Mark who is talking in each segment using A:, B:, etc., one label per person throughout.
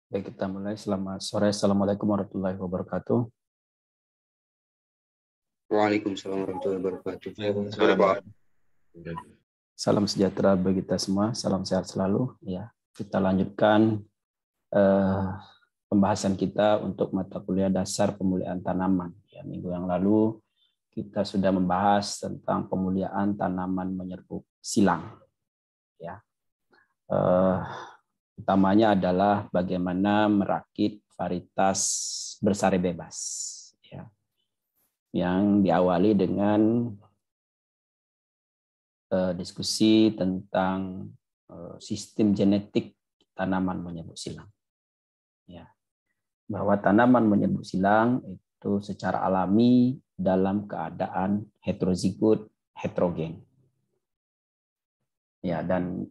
A: Baik, kita mulai. Selamat sore. Assalamualaikum warahmatullahi wabarakatuh.
B: Waalaikumsalam warahmatullahi wabarakatuh.
C: Waalaikumsalam. Pak.
A: Salam sejahtera bagi kita semua. Salam sehat selalu. Ya, kita lanjutkan pembahasan kita untuk mata kuliah dasar pemuliaan tanaman. Ya, minggu yang lalu kita sudah membahas tentang pemuliaan tanaman menyerbuk silang. Ya, utamanya adalah bagaimana merakit varietas bersari bebas. Ya, yang diawali dengan diskusi tentang sistem genetik tanaman menyerbuk silang. Ya, bahwa tanaman menyerbuk silang itu secara alami dalam keadaan heterozigot heterogen. Ya, dan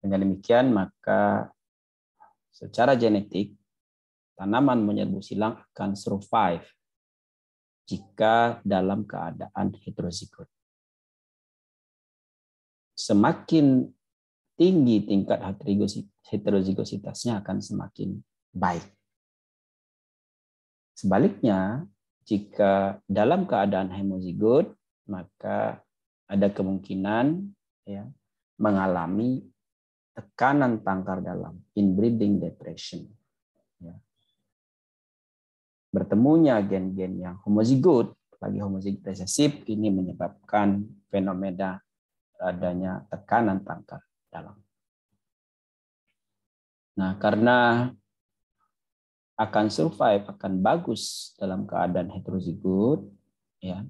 A: dengan demikian maka secara genetik tanaman menyerbuk silang akan survive jika dalam keadaan heterozigot. Semakin tinggi tingkat heterozigositasnya akan semakin baik. Sebaliknya, jika dalam keadaan homozigot, maka ada kemungkinan ya, mengalami tekanan tangkar dalam, inbreeding depression. Ya. Bertemunya gen-gen yang homozigot, lagi homozigot resesif, ini menyebabkan fenomena adanya tekanan tangkar dalam. Nah, karena akan survive, akan bagus dalam keadaan heterozigot, ya,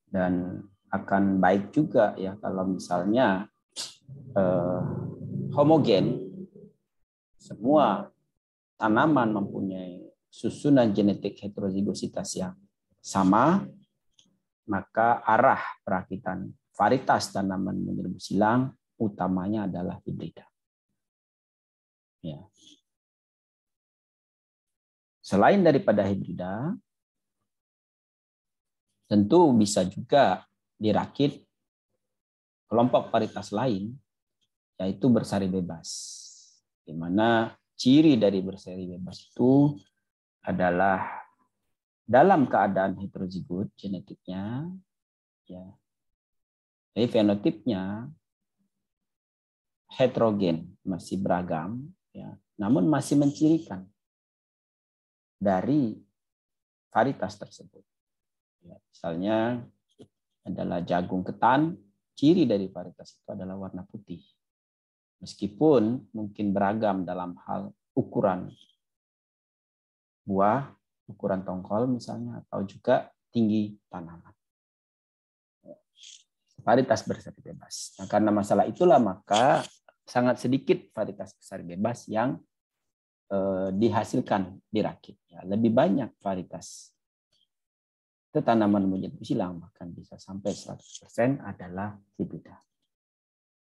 A: dan akan baik juga ya kalau misalnya homogen, semua tanaman mempunyai susunan genetik heterozigositas yang sama, maka arah perakitan varietas tanaman menyerbuk silang utamanya adalah hibrida. Ya. Selain daripada hibrida, tentu bisa juga dirakit kelompok varietas lain, yaitu bersari bebas. Di mana ciri dari bersari bebas itu adalah dalam keadaan heterozigot genetiknya, ya, jadi fenotipnya heterogen, masih beragam, ya, namun masih mencirikan dari varietas tersebut. Ya, misalnya adalah jagung ketan, ciri dari varietas itu adalah warna putih. Meskipun mungkin beragam dalam hal ukuran buah, ukuran tongkol misalnya, atau juga tinggi tanaman. Varietas bersari bebas. Nah, karena masalah itulah maka sangat sedikit varietas bersari bebas yang dihasilkan dirakit. Ya, lebih banyak varietas itu tanaman menyerbuk silang, bahkan bisa sampai 100% adalah hibrida.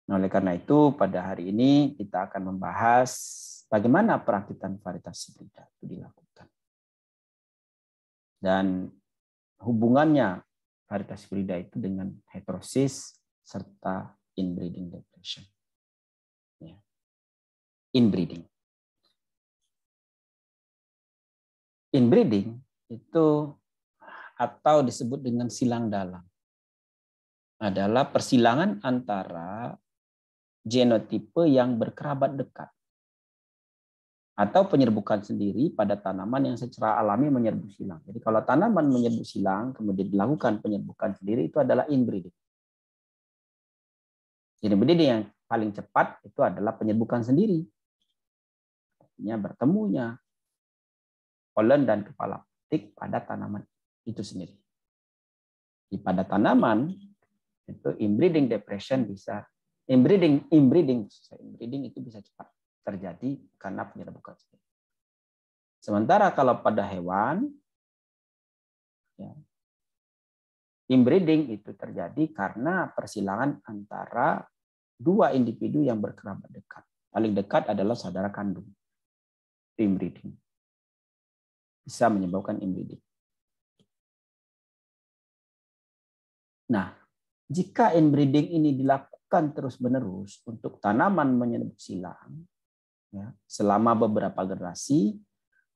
A: Nah, oleh karena itu pada hari ini kita akan membahas bagaimana perakitan varietas hibrida itu dilakukan. Dan hubungannya varietas hibrida itu dengan heterosis serta inbreeding depression. Ya. Inbreeding. Inbreeding itu atau disebut dengan silang dalam adalah persilangan antara genotipe yang berkerabat dekat atau penyerbukan sendiri pada tanaman yang secara alami menyerbuk silang. Jadi kalau tanaman menyerbuk silang kemudian dilakukan penyerbukan sendiri itu adalah inbreeding. Jadi inbreeding yang paling cepat itu adalah penyerbukan sendiri. Artinya bertemunya polen dan kepala petik pada tanaman itu sendiri. Pada tanaman itu inbreeding depression bisa inbreeding itu bisa cepat terjadi karena penyerbukan sendiri. Sementara kalau pada hewan ya, inbreeding itu terjadi karena persilangan antara dua individu yang berkerabat dekat. Paling dekat adalah saudara kandung. Inbreeding bisa menyebabkan inbreeding. Nah, jika inbreeding ini dilakukan terus-menerus untuk tanaman menyerbuk silang, ya, selama beberapa generasi,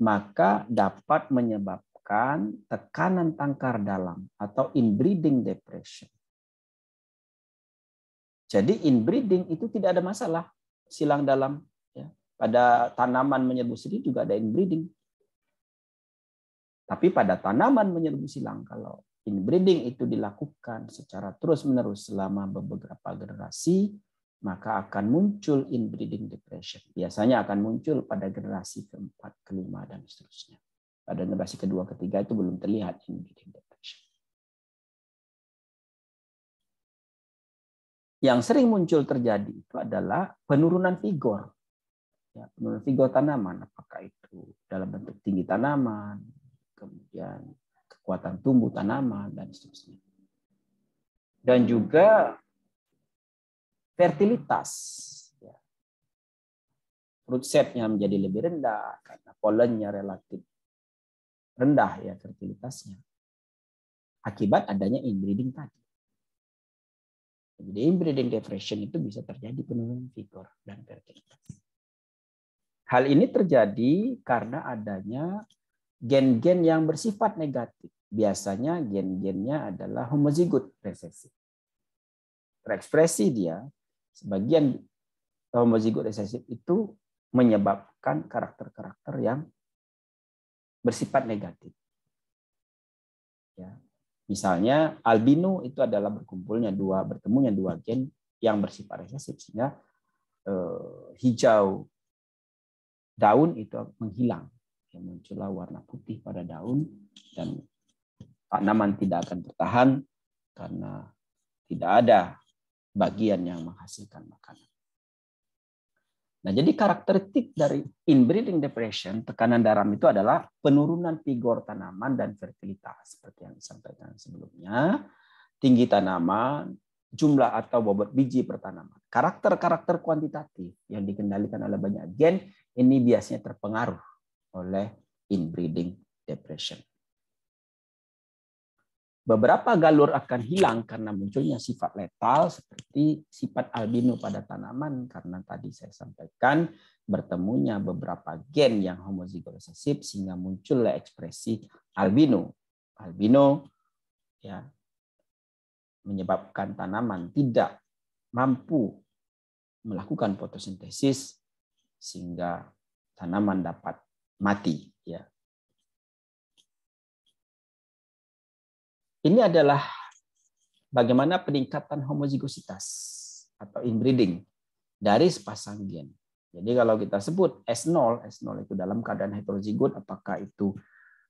A: maka dapat menyebabkan tekanan tangkar dalam atau inbreeding depression. Jadi inbreeding itu tidak ada masalah, silang dalam. Ya. Pada tanaman menyerbu sendiri juga ada inbreeding. Tapi pada tanaman menyerbu silang, kalau inbreeding itu dilakukan secara terus-menerus selama beberapa generasi, maka akan muncul inbreeding depression. Biasanya akan muncul pada generasi keempat, kelima, dan seterusnya. Pada generasi kedua, ketiga itu belum terlihat inbreeding depression. Yang sering muncul terjadi itu adalah penurunan vigor. Ya, penurunan vigor tanaman, apakah itu dalam bentuk tinggi tanaman, kemudian kekuatan tumbuh tanaman, dan seterusnya. Dan juga fertilitas. Ya. Fruit set-nya menjadi lebih rendah karena polennya relatif rendah ya fertilitasnya. Akibat adanya inbreeding tadi. Jadi inbreeding depression itu bisa terjadi penurunan vigor dan fertilitas. Hal ini terjadi karena adanya gen-gen yang bersifat negatif. Biasanya gen-gennya adalah homozigot resesif. Terekspresi dia, sebagian homozigot resesif itu menyebabkan karakter-karakter yang bersifat negatif. Ya. Misalnya albino itu adalah bertemunya dua gen yang bersifat resesif, sehingga hijau daun itu menghilang. Muncullah warna putih pada daun dan tanaman tidak akan bertahan karena tidak ada bagian yang menghasilkan makanan. Nah, jadi karakteristik dari inbreeding depression, tekanan dalam itu adalah penurunan vigor tanaman dan fertilitas seperti yang disampaikan sebelumnya, tinggi tanaman, jumlah atau bobot biji per tanaman. Karakter-karakter kuantitatif yang dikendalikan oleh banyak gen ini biasanya terpengaruh oleh inbreeding depression. Beberapa galur akan hilang karena munculnya sifat letal seperti sifat albino pada tanaman karena tadi saya sampaikan bertemunya beberapa gen yang homozigot resesif sehingga muncullah ekspresi albino. Albino ya menyebabkan tanaman tidak mampu melakukan fotosintesis sehingga tanaman dapat mati ya. Ini adalah bagaimana peningkatan homozigositas atau inbreeding dari sepasang gen. Jadi kalau kita sebut S0 itu dalam keadaan heterozigot, apakah itu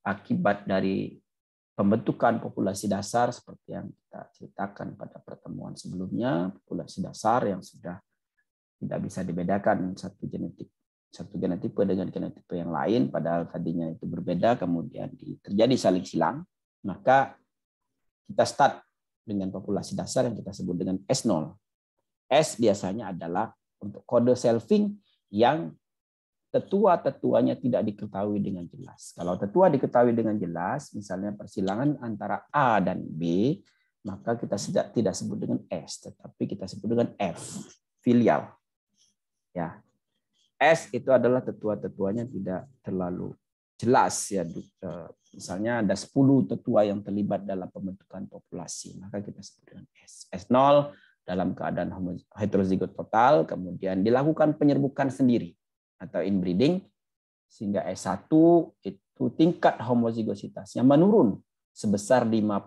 A: akibat dari pembentukan populasi dasar seperti yang kita ceritakan pada pertemuan sebelumnya, populasi dasar yang sudah tidak bisa dibedakan satu genotipe dengan genotipe yang lain, padahal tadinya itu berbeda, kemudian terjadi saling silang, maka kita start dengan populasi dasar yang kita sebut dengan S0. S biasanya adalah untuk kode selfing yang tetua-tetuanya tidak diketahui dengan jelas. Kalau tetua diketahui dengan jelas, misalnya persilangan antara A dan B, maka kita tidak sebut dengan S, tetapi kita sebut dengan F, filial. Ya. S itu adalah tetua-tetuanya tidak terlalu jelas ya, misalnya ada 10 tetua yang terlibat dalam pembentukan populasi, maka kita sebut dengan S. S0 dalam keadaan heterozigot total, kemudian dilakukan penyerbukan sendiri atau inbreeding, sehingga S1 itu tingkat homozigositasnya menurun sebesar 50%.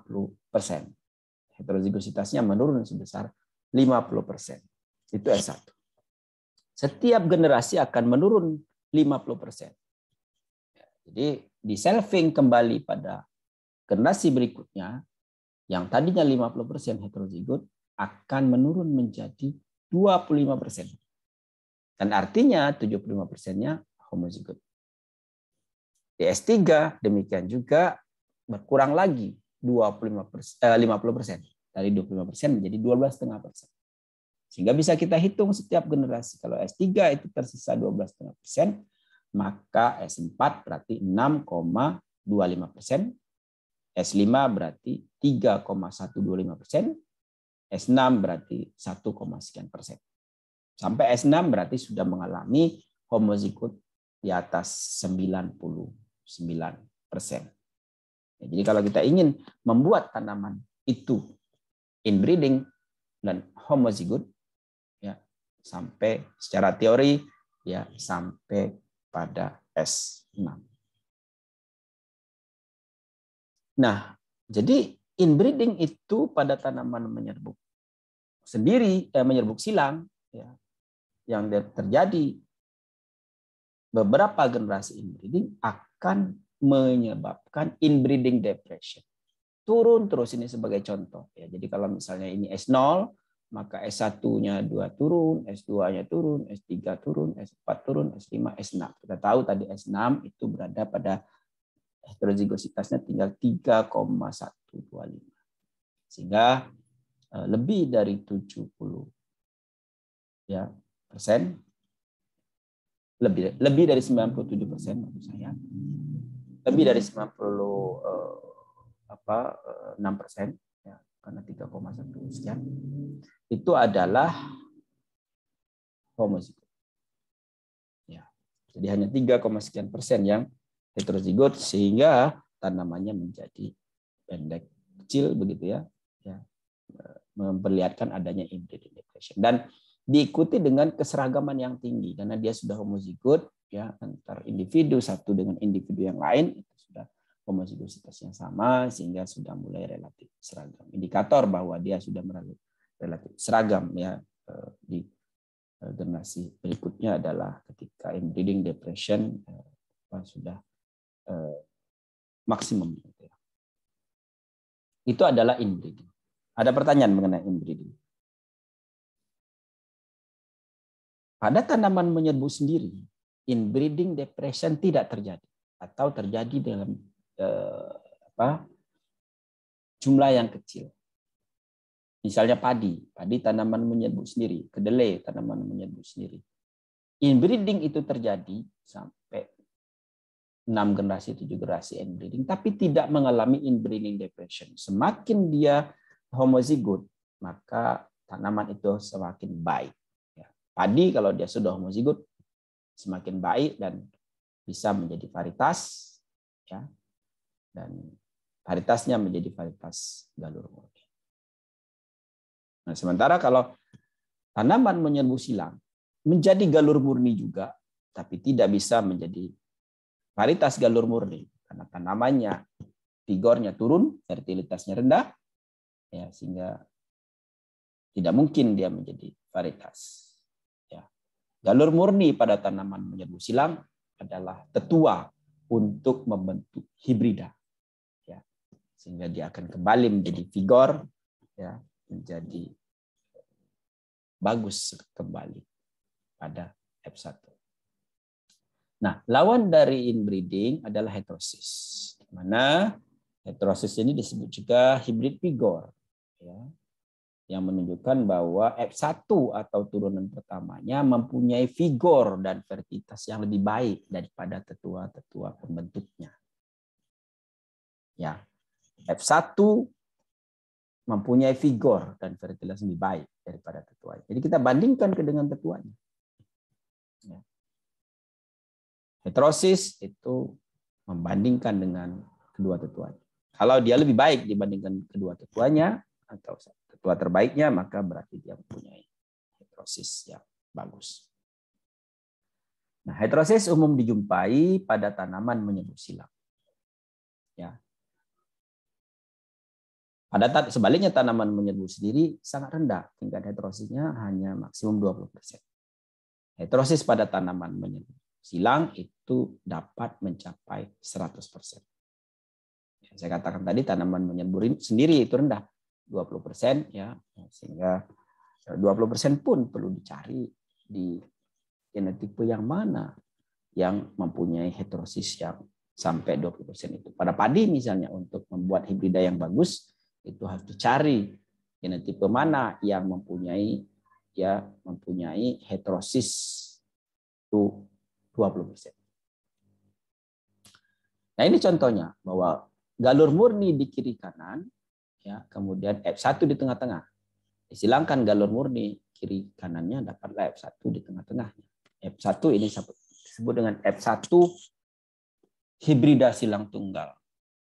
A: Heterozigositasnya menurun sebesar 50%. Itu S1. Setiap generasi akan menurun 50%. Jadi di selfing kembali pada generasi berikutnya, yang tadinya 50% heterozigot akan menurun menjadi 25%. Dan artinya 75%-nya homozigot. Di S3 demikian juga berkurang lagi 50%. Dari 25% menjadi 12,5%. Sehingga bisa kita hitung setiap generasi. Kalau S3 itu tersisa 12,5%, maka S4 berarti 6,25%, S5 berarti 3,125%, S6 berarti 1, sekian persen. Sampai S6 berarti sudah mengalami homozigot di atas 99%. Ya, jadi kalau kita ingin membuat tanaman itu inbreeding dan homozigot, ya sampai secara teori ya sampai pada S6. Nah, jadi inbreeding itu pada tanaman menyerbuk sendiri, menyerbuk silang, ya, yang terjadi beberapa generasi inbreeding akan menyebabkan inbreeding depression. Turun terus ini sebagai contoh. Ya, jadi kalau misalnya ini S0, maka S1-nya 2 turun, S2-nya turun, S3 turun, S4 turun, S5, S6. Kita tahu tadi S6 itu berada pada heterozigositasnya tinggal 3,125. Sehingga lebih dari 70 ya, persen, lebih dari 97% maksud saya. Lebih dari 6%, ya, karena 3,1 sekian itu adalah homozigot. Ya, jadi hanya 3,sekian% yang heterozigot, sehingga tanamannya menjadi pendek kecil begitu ya, memperlihatkan adanya inbreeding depression. Dan diikuti dengan keseragaman yang tinggi karena dia sudah homozigot ya antar individu satu dengan individu yang lain, itu sudah homozigositas yang sama sehingga sudah mulai relatif seragam. Indikator bahwa dia sudah relatif seragam ya di generasi berikutnya adalah ketika inbreeding depression sudah maksimum. Itu adalah inbreeding. Ada pertanyaan mengenai inbreeding? Pada tanaman menyerbu sendiri, inbreeding depression tidak terjadi atau terjadi dalam jumlah yang kecil. Misalnya padi tanaman menyerbu sendiri, kedelai tanaman menyerbu sendiri. Inbreeding itu terjadi sampai 6 generasi, 7 generasi inbreeding, tapi tidak mengalami inbreeding depression. Semakin dia homozigot, maka tanaman itu semakin baik. Padi kalau dia sudah homozigot semakin baik dan bisa menjadi varietas, ya, dan varietasnya menjadi varietas galur murni. Nah, sementara kalau tanaman menyerbu silang menjadi galur murni juga, tapi tidak bisa menjadi varietas galur murni karena tanamannya vigornya turun, fertilitasnya rendah, ya, sehingga tidak mungkin dia menjadi varietas. Galur murni pada tanaman menyerbu silang adalah tetua untuk membentuk hibrida, ya, sehingga dia akan kembali menjadi vigor, ya, menjadi bagus kembali pada F1. Nah, lawan dari inbreeding adalah heterosis, di mana heterosis ini disebut juga hybrid vigor, ya, yang menunjukkan bahwa F1 atau turunan pertamanya mempunyai vigor dan fertilitas yang lebih baik daripada tetua-tetua pembentuknya. Ya, F1 mempunyai vigor dan fertilitas lebih baik daripada tetuanya. Jadi kita bandingkan dengan tetuanya. Ya. Heterosis itu membandingkan dengan kedua tetuanya. Kalau dia lebih baik dibandingkan kedua tetuanya atau tetua terbaiknya, maka berarti dia mempunyai heterosis yang bagus. Nah, heterosis umum dijumpai pada tanaman menyerbu silang. Ya. Sebaliknya tanaman menyerbu sendiri sangat rendah, tingkat heterosisnya hanya maksimum 20%. Heterosis pada tanaman menyerbu silang itu dapat mencapai 100%. Ya, saya katakan tadi tanaman menyerbu sendiri itu rendah. 20%, ya, sehingga 20% pun perlu dicari di genotipe yang mana yang mempunyai heterosis yang sampai 20% itu. Pada padi misalnya untuk membuat hibrida yang bagus itu harus dicari genotipe mana yang mempunyai heterosis itu 20%. Nah, ini contohnya bahwa galur murni di kiri kanan, ya, kemudian F1 di tengah-tengah. Silangkan galur murni kiri kanannya, dapatlah F1 di tengah-tengahnya. F1 ini disebut dengan F1 hibrida silang tunggal.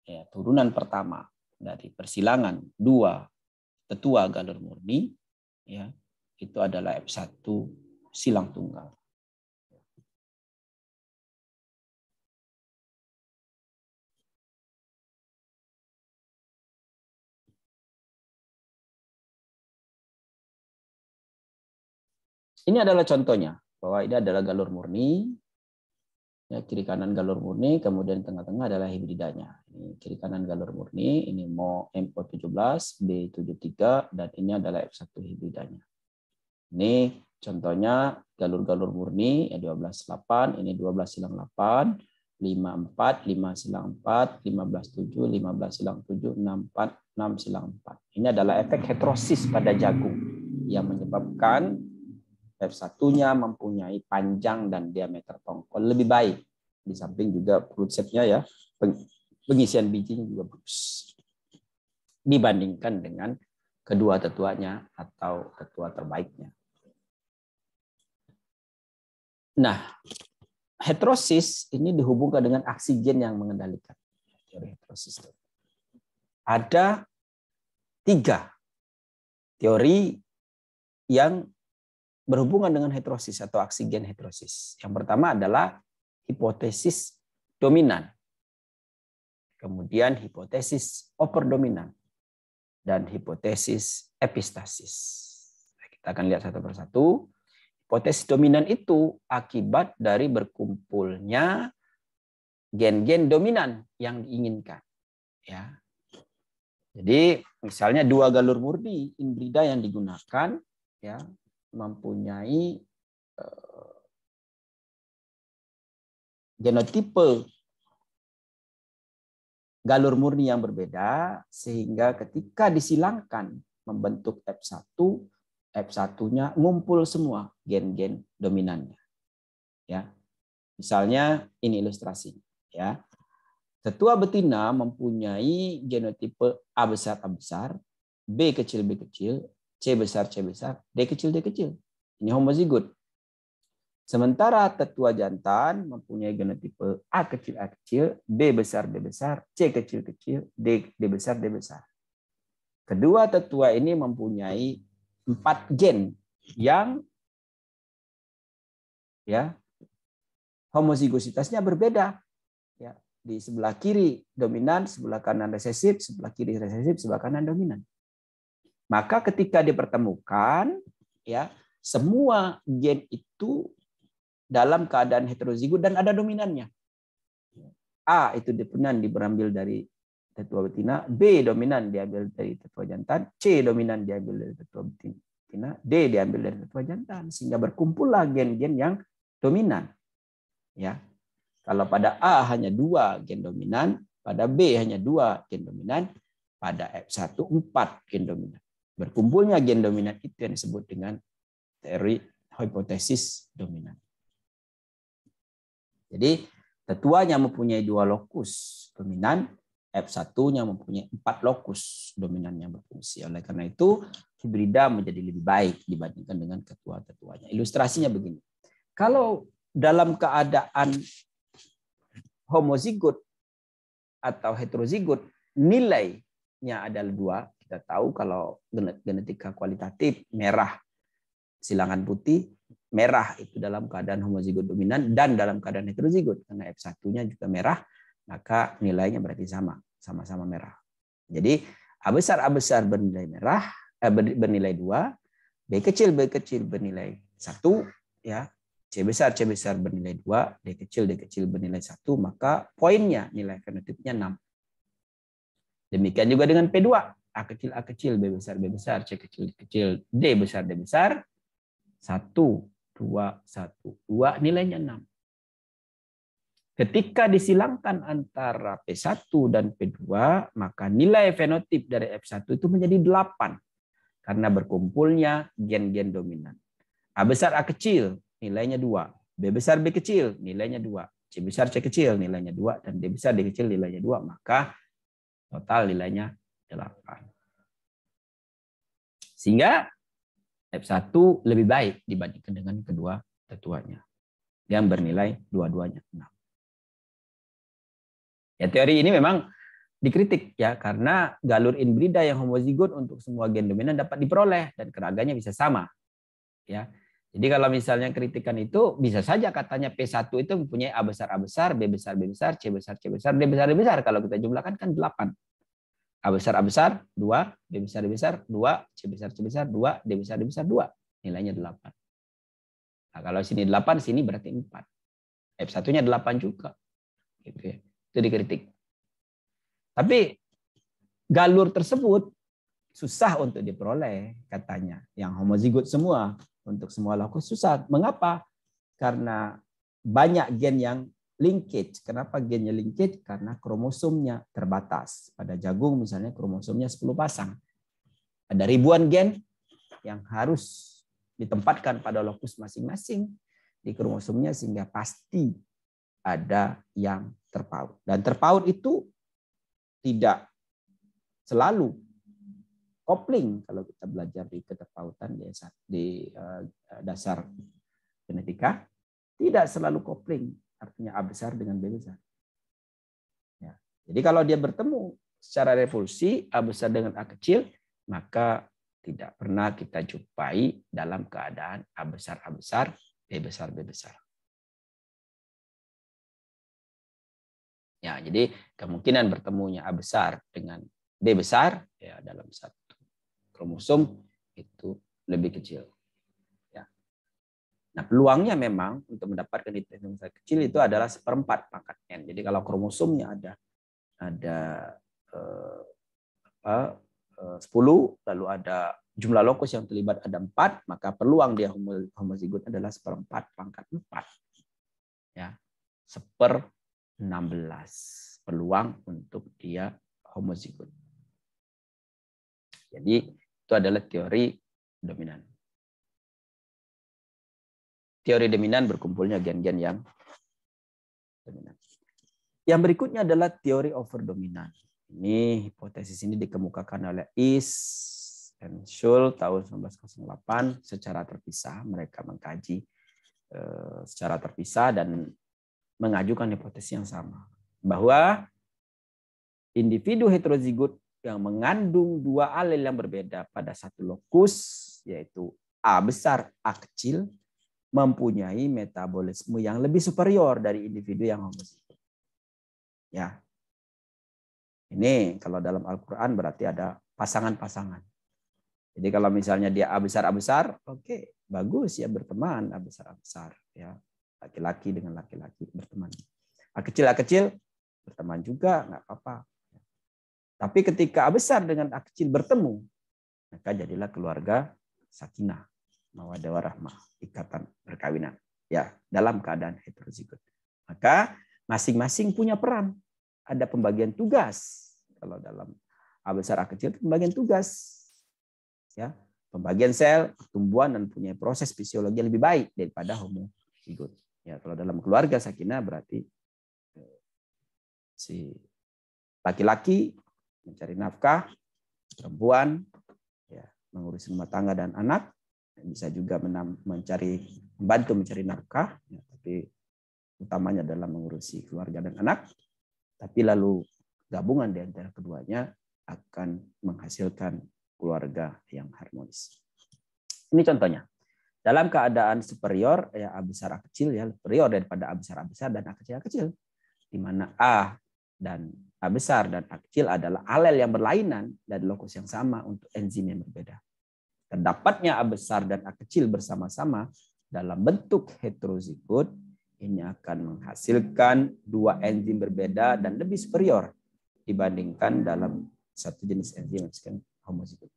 A: Ya, turunan pertama dari persilangan dua tetua galur murni, ya, itu adalah F1 silang tunggal. Ini adalah contohnya, bahwa ini adalah galur murni, ya, kiri kanan galur murni, kemudian tengah-tengah adalah hibridanya. Ini kiri kanan galur murni, ini MO17, B73, dan ini adalah F1 hibridanya. Ini contohnya galur-galur murni, ya 12-8, ini 12 silang 8, 5-4, 5 silang 4, 15-7, 15 silang 7, 6-4, 6 silang 4. Ini adalah efek heterosis pada jagung yang menyebabkan F1-nya mempunyai panjang dan diameter tongkol lebih baik. Di samping juga fruit set-nya, ya, pengisian bijinya juga bagus dibandingkan dengan kedua tetuanya atau tetua terbaiknya. Nah, heterosis ini dihubungkan dengan aksi gen yang mengendalikan. Teori heterosis. Ada 3 teori yang berhubungan dengan heterosis atau aksi gen heterosis. Yang pertama adalah hipotesis dominan. Kemudian hipotesis overdominan. Dan hipotesis epistasis. Kita akan lihat satu persatu. Hipotesis dominan itu akibat dari berkumpulnya gen-gen dominan yang diinginkan. Ya. Jadi misalnya 2 galur murni hibrida yang digunakan, ya, mempunyai genotipe galur murni yang berbeda, sehingga ketika disilangkan membentuk F1, F1-nya ngumpul semua gen-gen dominannya. Ya. Misalnya ini ilustrasinya, ya. Tetua betina mempunyai genotipe A besar, B kecil, C besar, D kecil. Ini homozigot. Sementara tetua jantan mempunyai genotipe A kecil, B besar, C kecil, D besar. Kedua tetua ini mempunyai 4 gen yang, ya, homozigositasnya berbeda. Ya, di sebelah kiri dominan, sebelah kanan resesif, sebelah kiri resesif, sebelah kanan dominan. Maka ketika dipertemukan, ya, semua gen itu dalam keadaan heterozigot dan ada dominannya. A itu dominan diambil dari tetua betina, B dominan diambil dari tetua jantan, C dominan diambil dari tetua betina, D diambil dari tetua jantan, sehingga berkumpullah gen-gen yang dominan. Ya. Kalau pada A hanya 2 gen dominan, pada B hanya 2 gen dominan, pada F1 4 gen dominan. Berkumpulnya gen dominan itu yang disebut dengan teori hipotesis dominan. Jadi tetuanya mempunyai 2 lokus dominan, F1-nya mempunyai 4 lokus dominan yang berfungsi. Oleh karena itu, hibrida menjadi lebih baik dibandingkan dengan tetua-tetuanya. Ilustrasinya begini. Kalau dalam keadaan homozigot atau heterozigot, nilainya adalah 2. Kita tahu kalau genetika kualitatif, merah silangan putih, merah itu dalam keadaan homozigot dominan dan dalam keadaan heterozigot. Karena F1-nya juga merah, maka nilainya berarti sama-sama merah. Jadi A besar bernilai merah, bernilai 2, B kecil bernilai 1, ya. C besar bernilai 2, D kecil bernilai 1, maka poinnya, nilai fenotipnya 6. Demikian juga dengan P2, A kecil, B besar, C kecil, D besar, 1, 2, nilainya 6. Ketika disilangkan antara P1 dan P2, maka nilai fenotip dari F1 itu menjadi 8. Karena berkumpulnya gen-gen dominan. A besar A kecil, nilainya 2. B besar B kecil, nilainya 2. C besar C kecil, nilainya 2. Dan D besar D kecil, nilainya 2. Maka total nilainya 8. Sehingga F1 lebih baik dibandingkan dengan kedua tetuanya. yang bernilai dua-duanya 6. Ya, teori ini memang dikritik ya karena galur inbrida yang homozigot untuk semua gen dominan dapat diperoleh dan keraganya bisa sama. Ya. Jadi kalau misalnya kritikan itu bisa saja katanya P1 itu mempunyai A besar, B besar, C besar, D besar. Kalau kita jumlahkan kan 8. A besar, 2, B besar, 2, C besar, 2, D besar, 2. Nilainya 8. Nah, kalau sini 8, sini berarti 4. F1-nya 8 juga. Gitu ya. Itu dikritik. Tapi galur tersebut susah untuk diperoleh katanya. Yang homozigot semua. Untuk semua lokus susah. Mengapa? Karena banyak gen yang linkage. Kenapa gennya linkage? Karena kromosomnya terbatas. Pada jagung misalnya kromosomnya 10 pasang. Ada ribuan gen yang harus ditempatkan pada lokus masing-masing di kromosomnya sehingga pasti ada yang terpaut. Dan terpaut itu tidak selalu kopling kalau kita belajar di keterpautan di dasar genetika, tidak selalu kopling, artinya A besar dengan B besar. Ya. Jadi kalau dia bertemu secara repulsi A besar dengan A kecil, maka tidak pernah kita jumpai dalam keadaan A besar, B besar, B besar. Ya, jadi kemungkinan bertemunya A besar dengan B besar ya dalam satu kromosom itu lebih kecil. Ya. Nah, peluangnya memang untuk mendapatkan intensitas kecil itu adalah 1/4 pangkat N. Jadi kalau kromosomnya ada 10, lalu ada jumlah lokus yang terlibat ada 4, maka peluang dia homozigot adalah 1/4 pangkat 4. Ya. 1/16 peluang untuk dia homozigot. Jadi itu adalah teori dominan. Teori dominan berkumpulnya gen-gen yang dominan. Yang berikutnya adalah teori overdominan. Ini hipotesis ini dikemukakan oleh Is and Schul tahun 1908 secara terpisah. Mereka mengkaji secara terpisah dan mengajukan hipotesis yang sama. Bahwa individu heterozigot yang mengandung 2 alel yang berbeda pada satu lokus, yaitu A besar, A kecil, mempunyai metabolisme yang lebih superior dari individu yang homozigot. Ya. Ini kalau dalam Al-Quran berarti ada pasangan-pasangan. Jadi kalau misalnya dia A besar, oke, bagus ya berteman A besar. Ya. Laki-laki dengan laki-laki berteman. A kecil berteman juga, nggak apa-apa. Tapi ketika A besar dengan A kecil bertemu, maka jadilah keluarga sakinah, mawaddah warahmah, ikatan perkawinan. Ya, dalam keadaan heterozigot. Maka masing-masing punya peran. Ada pembagian tugas. Kalau dalam A besar A kecil pembagian tugas. Ya, pembagian sel, pertumbuhan dan punya proses fisiologi yang lebih baik daripada homozigot. Ya, kalau dalam keluarga sakinah berarti si laki-laki mencari nafkah, perempuan ya, mengurus rumah tangga dan anak, bisa juga membantu mencari nafkah, ya, tapi utamanya adalah mengurusi keluarga dan anak. Tapi lalu gabungan di antara keduanya akan menghasilkan keluarga yang harmonis. Ini contohnya. Dalam keadaan superior ya A besar A kecil ya superior daripada A besar dan A kecil, di mana A dan A besar dan A kecil adalah alel yang berlainan dan lokus yang sama untuk enzim yang berbeda. Terdapatnya A besar dan A kecil bersama-sama dalam bentuk heterozigot ini akan menghasilkan 2 enzim berbeda dan lebih superior dibandingkan dalam satu jenis enzim yang homozigot.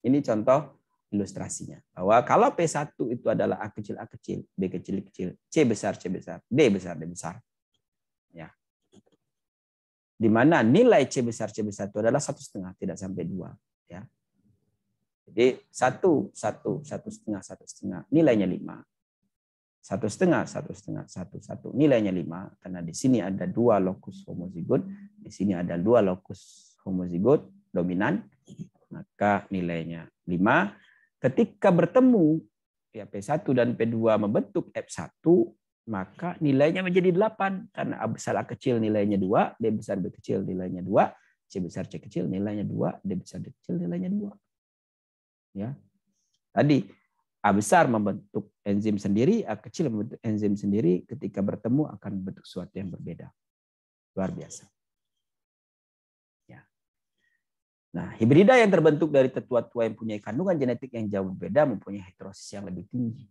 A: Ini contoh ilustrasinya. Bahwa kalau P1 itu adalah A kecil, B kecil, C besar, D besar. Ya. Di mana nilai C besar itu adalah 1,5, tidak sampai 2. Ya. Jadi 1,5, nilainya 5. 1,5, nilainya 5. Karena di sini ada 2 lokus homozigot, di sini ada 2 lokus homozigot dominan, maka nilainya 5. Ketika bertemu, ya P1 dan P2 membentuk F1, maka nilainya menjadi 8 karena A besar A kecil nilainya 2, B besar B kecil nilainya 2, C besar C kecil nilainya 2, D besar D kecil nilainya 2. Ya. Tadi A besar membentuk enzim sendiri, A kecil membentuk enzim sendiri, ketika bertemu akan membentuk sesuatu yang berbeda. Luar biasa. Ya. Nah, hibrida yang terbentuk dari tetua-tua yang punya kandungan genetik yang jauh berbeda mempunyai heterosis yang lebih tinggi.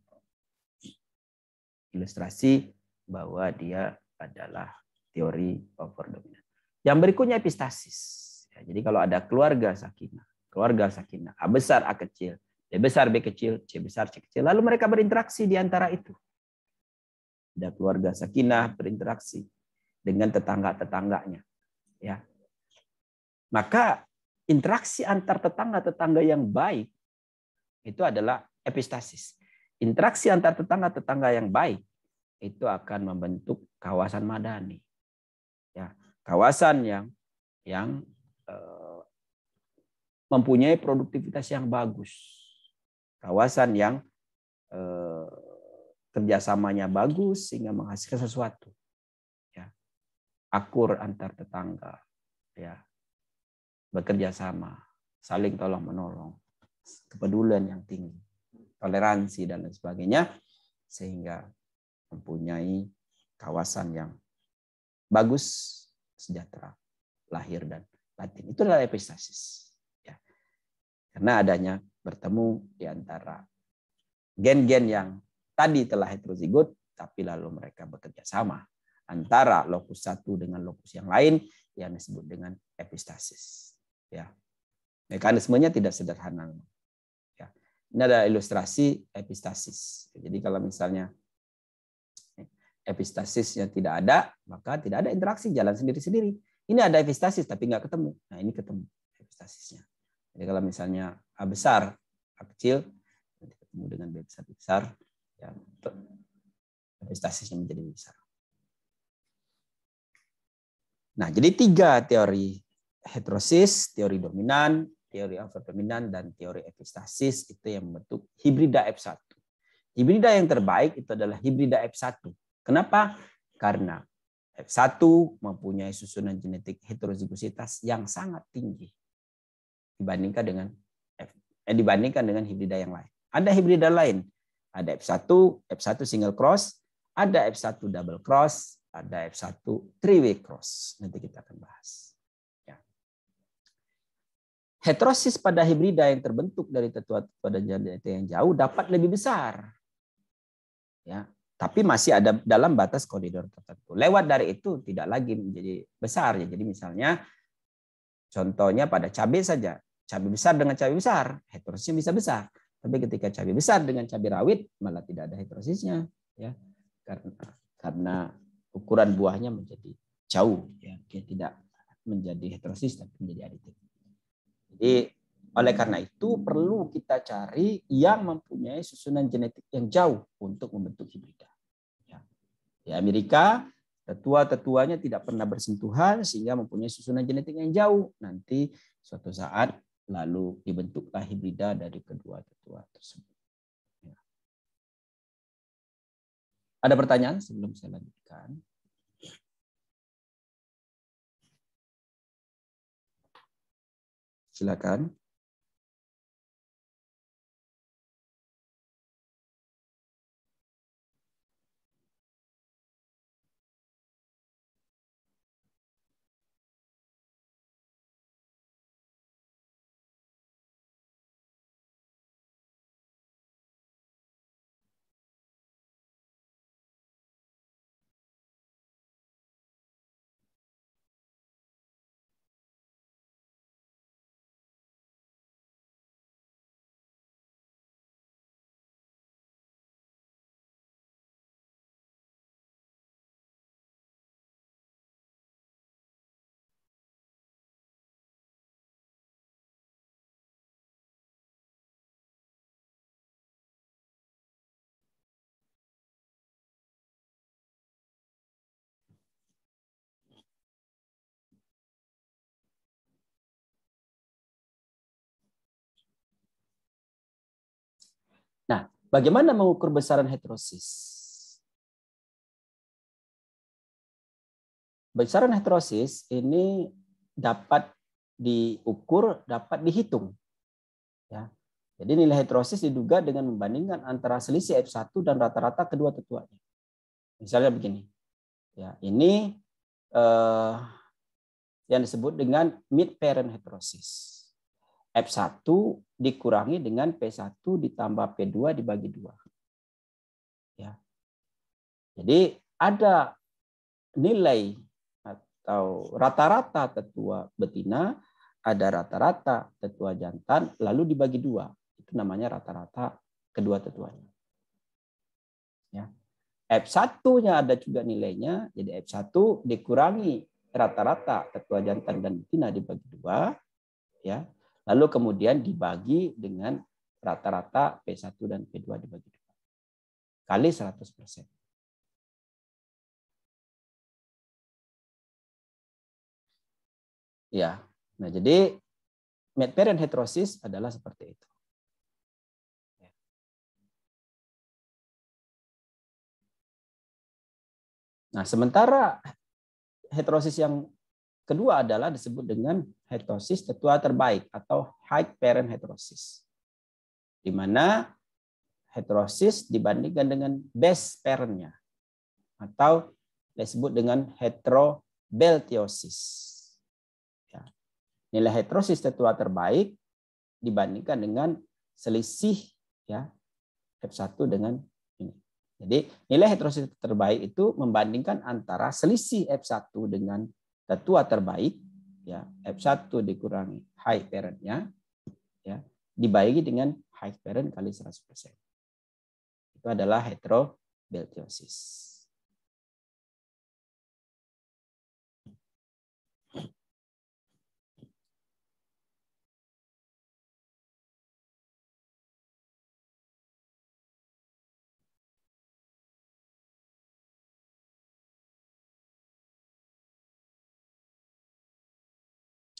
A: Ilustrasi bahwa dia adalah teori overdominant. Yang berikutnya epistasis. Ya, jadi kalau ada keluarga sakinah, A besar A kecil, B besar B kecil, C besar C kecil, lalu mereka berinteraksi di antara itu. Ada keluarga sakinah berinteraksi dengan tetangga-tetangganya. Ya. Maka interaksi antar tetangga-tetangga yang baik itu adalah epistasis. Interaksi antar tetangga-tetangga yang baik itu akan membentuk kawasan madani. Ya, kawasan yang mempunyai produktivitas yang bagus. Kawasan yang kerjasamanya bagus sehingga menghasilkan sesuatu. Ya. Akur antar tetangga. Ya. Bekerja sama, saling tolong menolong, kepedulian yang tinggi, toleransi dan lain sebagainya, sehingga mempunyai kawasan yang bagus, sejahtera, lahir dan batin. Itu adalah epistasis. Ya. Karena adanya bertemu di antara gen-gen yang tadi telah heterozigot, tapi lalu mereka bekerja sama antara lokus satu dengan lokus yang lain yang disebut dengan epistasis. Ya, mekanismenya tidak sederhana. Ya. Ini ada ilustrasi epistasis. Jadi kalau misalnya epistasisnya tidak ada, maka tidak ada interaksi, jalan sendiri-sendiri. Ini ada epistasis tapi nggak ketemu. Nah ini ketemu epistasisnya. Jadi kalau misalnya A besar, A kecil, nanti ketemu dengan B besar, B besar, ya, epistasisnya menjadi besar. Nah jadi 3 teori heterosis, teori dominan, teori overdominan, dan teori epistasis itu yang membentuk hibrida F1. Hibrida yang terbaik itu adalah hibrida F1. Kenapa? Karena F1 mempunyai susunan genetik heterozigositas yang sangat tinggi dibandingkan dengan hibrida yang lain. Ada hibrida lain. Ada F1 single cross, ada F1 double cross, ada F1 three-way cross. Nanti kita akan bahas. Heterosis pada hibrida yang terbentuk dari tetua-tetua dan genetik yang jauh dapat lebih besar. Ya, tapi masih ada dalam batas koridor tertentu. Lewat dari itu tidak lagi menjadi besar. Ya. Jadi misalnya contohnya pada cabai saja. Cabai besar dengan cabai besar, heterosisnya bisa besar. Tapi ketika cabai besar dengan cabai rawit malah tidak ada heterosisnya. Ya. Karena ukuran buahnya menjadi jauh. Ya. Dia tidak menjadi heterosis tapi menjadi aditif. Jadi oleh karena itu perlu kita cari yang mempunyai susunan genetik yang jauh untuk membentuk hibrida. Ya. Di Amerika, tetua-tetuanya tidak pernah bersentuhan sehingga mempunyai susunan genetik yang jauh. Nanti suatu saat lalu dibentuklah hibrida dari kedua tetua tersebut. Ya. Ada pertanyaan sebelum saya lanjutkan? Silakan. Nah, bagaimana mengukur besaran heterosis? besaran heterosis ini dapat diukur, dapat dihitung. Ya. Jadi nilai heterosis diduga dengan membandingkan antara selisih F1 dan rata-rata kedua tetuanya. Misalnya begini. Ya, ini yang disebut dengan mid-parent heterosis. F1 dikurangi dengan P1 ditambah P2 dibagi 2. Ya. Jadi ada nilai atau rata-rata tetua betina, ada rata-rata tetua jantan, lalu dibagi 2. Itu namanya rata-rata kedua tetuanya. Ya. F1-nya ada juga nilainya, jadi F1 dikurangi rata-rata tetua jantan dan betina dibagi 2, ya. Lalu kemudian dibagi dengan rata-rata P1 dan P2 dibagi 2 kali 100%. Ya. Nah, jadi mid-parent heterosis adalah seperti itu. Nah, sementara heterosis yang kedua adalah disebut dengan heterosis tetua terbaik atau high parent heterosis. Di mana heterosis dibandingkan dengan base parent-nya atau disebut dengan heterobeltiosis. Ya. Nilai heterosis tetua terbaik dibandingkan dengan selisih ya F1 dengan ini. Jadi nilai heterosis terbaik itu membandingkan antara selisih F1 dengan tetua terbaik, ya F1 dikurangi high parent-nya, ya dibagi dengan high parent kali 100%. Itu adalah heterobeltiosis.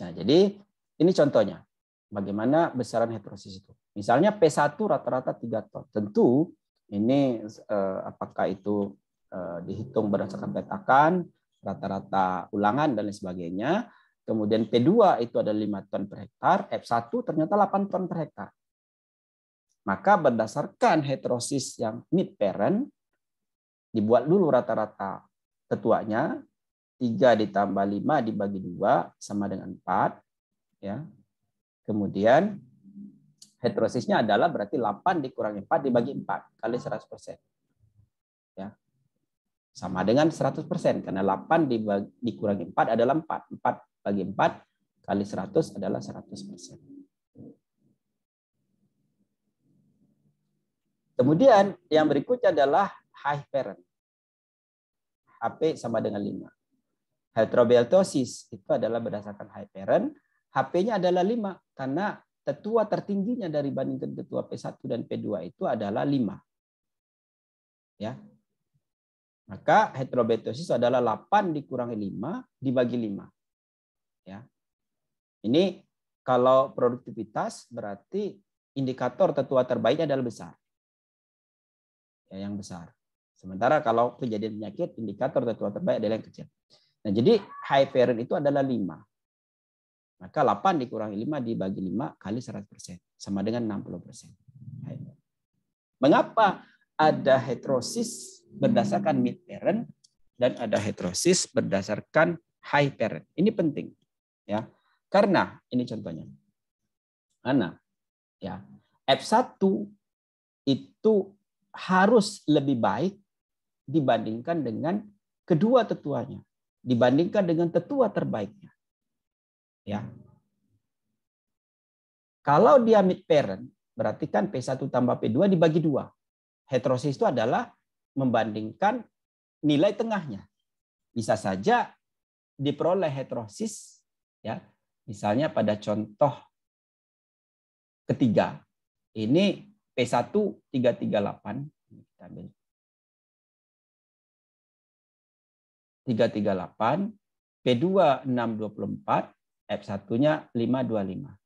A: Nah, jadi ini contohnya. Bagaimana besaran heterosis itu. Misalnya P1 rata-rata 3 ton. Tentu ini apakah itu dihitung berdasarkan petakan, rata-rata ulangan, dan lain sebagainya. Kemudian P2 itu ada 5 ton per hektar, F1 ternyata 8 ton per hektar. Maka berdasarkan heterosis yang mid parent, dibuat dulu rata-rata tetuanya, 3 ditambah 5 dibagi 2 sama dengan 4. Ya. Kemudian heterosisnya adalah berarti 8 dikurangi 4 dibagi 4 kali 100%. Ya. Sama dengan 100% karena 8 dikurangi 4 adalah 4. 4 bagi 4 kali 100 adalah 100%. Kemudian yang berikutnya adalah high parent. HP sama dengan 5. Heterobeltiosis itu adalah berdasarkan high parent. HP-nya adalah 5 karena tetua tertingginya dari bandingkan tetua P1 dan P2 itu adalah 5. Ya. Maka heterobeltiosis adalah 8 dikurangi 5 dibagi 5. Ya. Ini kalau produktivitas berarti indikator tetua terbaiknya adalah besar. Ya, yang besar. Sementara kalau kejadian penyakit indikator tetua terbaik adalah yang kecil. Nah, jadi high parent itu adalah 5. Maka 8 dikurangi 5 dibagi 5 kali 100%. Sama dengan 60%. Mengapa ada heterosis berdasarkan mid parent dan ada heterosis berdasarkan high parent? Ini penting. Ya. Karena, ini contohnya. Karena ya, F1 itu harus lebih baik dibandingkan dengan kedua tetuanya. Dibandingkan dengan tetua terbaiknya. Ya. Kalau dia mid parent, berarti kan P1 tambah P2 dibagi 2. Heterosis itu adalah membandingkan nilai tengahnya. Bisa saja diperoleh heterosis, ya. Misalnya pada contoh ketiga, ini P1 338, kita ambil 338, P2 624, F1-nya 525.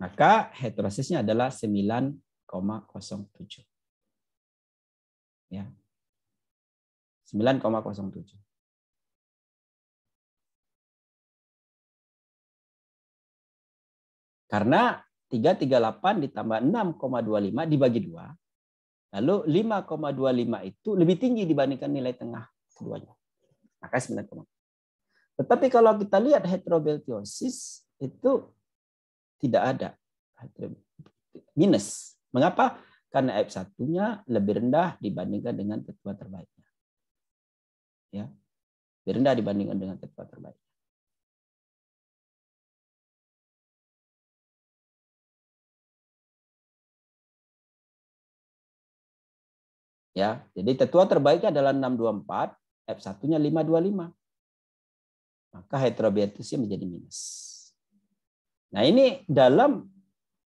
A: Maka heterosisnya adalah 9,07. Ya. 9,07. Karena 338 ditambah 6,25 dibagi 2. Lalu 5,25 itu lebih tinggi dibandingkan nilai tengah keduanya. Maka 9,4. Tetapi kalau kita lihat heterobeltiosis itu tidak ada minus. Mengapa? Karena F1-nya lebih rendah dibandingkan dengan tetua terbaiknya. Ya. Lebih rendah dibandingkan dengan tetua terbaik. Ya, jadi tetua terbaiknya adalah 624, F1-nya 525. Maka heterobeltiosis menjadi minus. Nah, ini dalam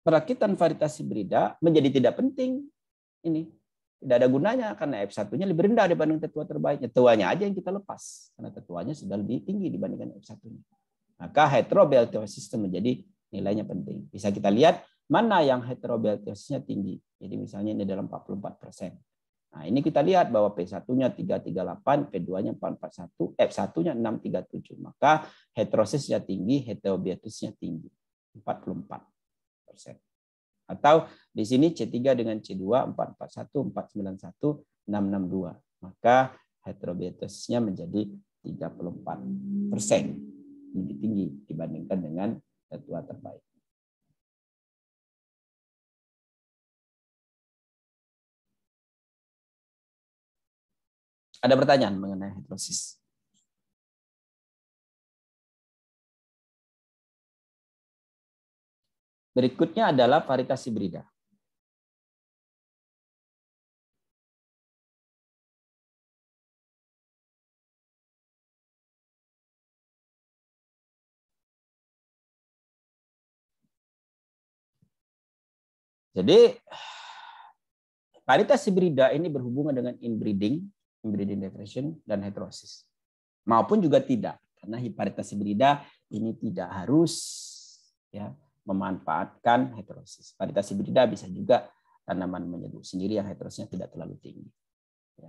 A: perakitan varietas hibrida menjadi tidak penting. Ini tidak ada gunanya karena F1-nya lebih rendah dibanding tetua terbaiknya. Tetuanya aja yang kita lepas karena tetuanya sudah lebih tinggi dibandingkan F1-nya. Maka heterobeltiosis menjadi nilainya penting. Bisa kita lihat mana yang heterobeltiosisnya tinggi. Jadi misalnya ini dalam 44%. Nah, ini kita lihat bahwa P1-nya 338, P2-nya 441, F1-nya 637. Maka heterosisnya tinggi, heterobeltiosisnya tinggi. 44%. Atau di sini C3 dengan C2 441, 491, 662. Maka heterobeltiosisnya menjadi 34%. Lebih tinggi dibandingkan dengan tetua terbaik. Ada pertanyaan mengenai heterosis? Berikutnya adalah varietas hibrida. Jadi varietas hibrida ini berhubungan dengan inbreeding depression, dan heterosis. Maupun juga tidak, karena varietas hibrida ini tidak harus ya memanfaatkan heterosis. Varietas hibrida bisa juga tanaman menyeduh sendiri yang heterosisnya tidak terlalu tinggi. Ya.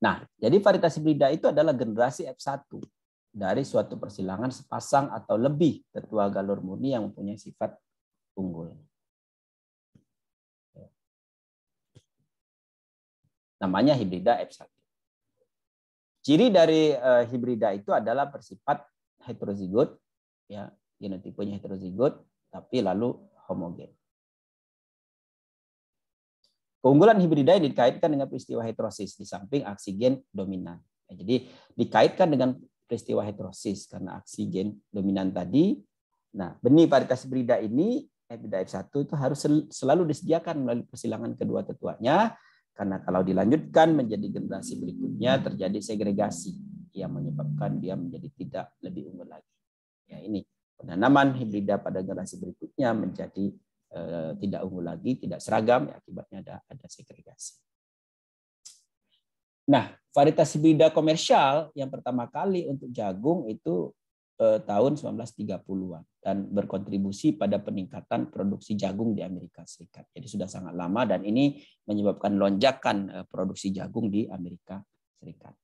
A: Nah, jadi varietas hibrida itu adalah generasi F1 dari suatu persilangan sepasang atau lebih tetua galur murni yang mempunyai sifat unggul. Namanya hibrida F1. Ciri dari hibrida itu adalah bersifat heterozigot, ya, genotipenya heterozigot, tapi lalu homogen. Keunggulan hibrida ini dikaitkan dengan peristiwa heterosis di samping aksi gen dominan. Ya, jadi dikaitkan dengan peristiwa heterosis karena aksi gen dominan tadi. Nah, benih varietas hibrida ini, hibrida F1 itu harus selalu disediakan melalui persilangan kedua tetuanya. Karena kalau dilanjutkan menjadi generasi berikutnya terjadi segregasi yang menyebabkan dia menjadi tidak lebih unggul lagi. Ya, ini penanaman hibrida pada generasi berikutnya menjadi tidak unggul lagi, tidak seragam, ya, akibatnya ada segregasi. Nah, varietas hibrida komersial yang pertama kali untuk jagung itu tahun 1930-an dan berkontribusi pada peningkatan produksi jagung di Amerika Serikat. Jadi sudah sangat lama dan ini menyebabkan lonjakan produksi jagung di Amerika Serikat.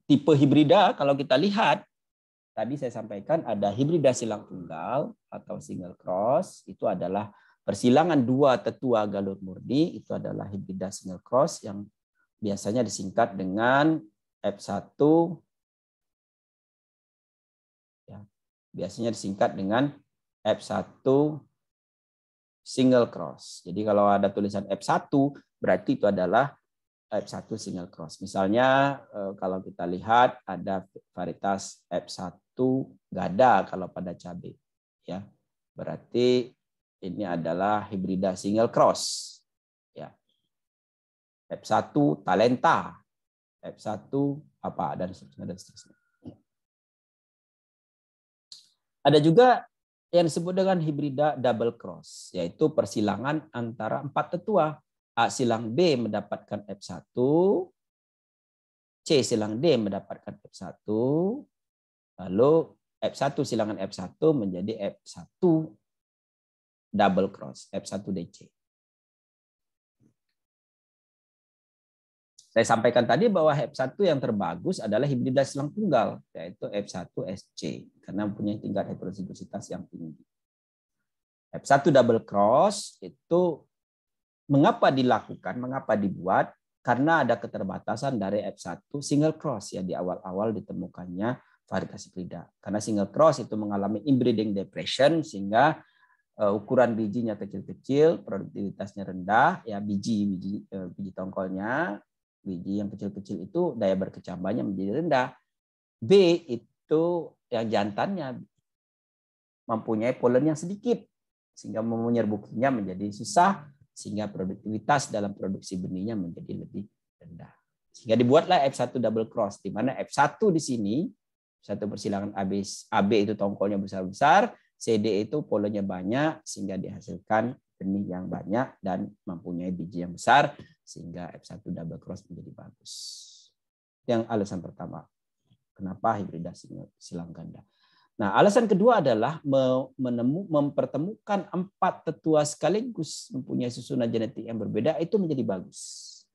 A: Tipe hibrida kalau kita lihat tadi saya sampaikan ada hibrida silang tunggal atau single cross, itu adalah persilangan dua tetua galur murni, itu adalah hibrida single cross yang biasanya disingkat dengan F1, ya, biasanya disingkat dengan F1 single cross. Jadi kalau ada tulisan F1 berarti itu adalah F1 single cross. Misalnya kalau kita lihat ada varietas F1 gada kalau pada cabai, ya. Berarti ini adalah hibrida single cross. Ya. F1 talenta, F1 apa dan seterusnya. Ada juga yang disebut dengan hibrida double cross, yaitu persilangan antara 4 tetua. A silang B mendapatkan F1, C silang D mendapatkan F1, lalu F1 silangan F1 menjadi F1 double cross, F1 DC. Saya sampaikan tadi bahwa F1 yang terbagus adalah hibrida silang tunggal, yaitu F1SC, karena mempunyai tingkat heterozigositas yang tinggi. F1 double cross itu mengapa dilakukan, mengapa dibuat? Karena ada keterbatasan dari F1 single cross ya di awal-awal ditemukannya varietas hibrida. Karena single cross itu mengalami inbreeding depression sehingga ukuran bijinya kecil-kecil, produktivitasnya rendah, ya biji tongkolnya, biji yang kecil-kecil itu daya berkecambahannya menjadi rendah. B itu yang jantannya mempunyai polen yang sedikit sehingga menyerbukinya menjadi susah sehingga produktivitas dalam produksi benihnya menjadi lebih rendah. Sehingga dibuatlah F1 double cross di mana F1 di sini satu persilangan AB itu tongkolnya besar-besar, CD itu polennya banyak sehingga dihasilkan benih yang banyak dan mempunyai biji yang besar sehingga F1 double cross menjadi bagus. Yang alasan pertama, kenapa hibrida silang ganda. Nah, alasan kedua adalah mempertemukan 4 tetua sekaligus mempunyai susunan genetik yang berbeda itu menjadi bagus.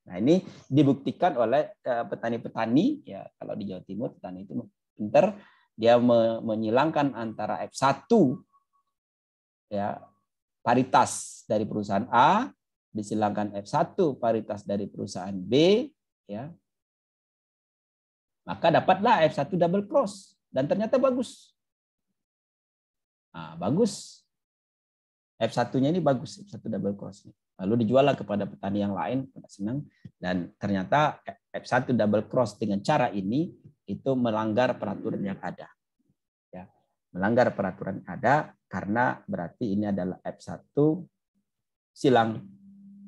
A: Nah, ini dibuktikan oleh petani-petani ya, kalau di Jawa Timur petani itu pintar, dia menyilangkan antara F1 ya paritas dari perusahaan A disilangkan F1 paritas dari perusahaan B ya. Maka dapatlah F1 double cross dan ternyata bagus. Nah, bagus. F1-nya ini bagus, F1 double cross. Lalu dijuallah kepada petani yang lain, senang, dan ternyata F1 double cross dengan cara ini itu melanggar peraturan yang ada. Ya, melanggar peraturan yang ada karena berarti ini adalah F1 silang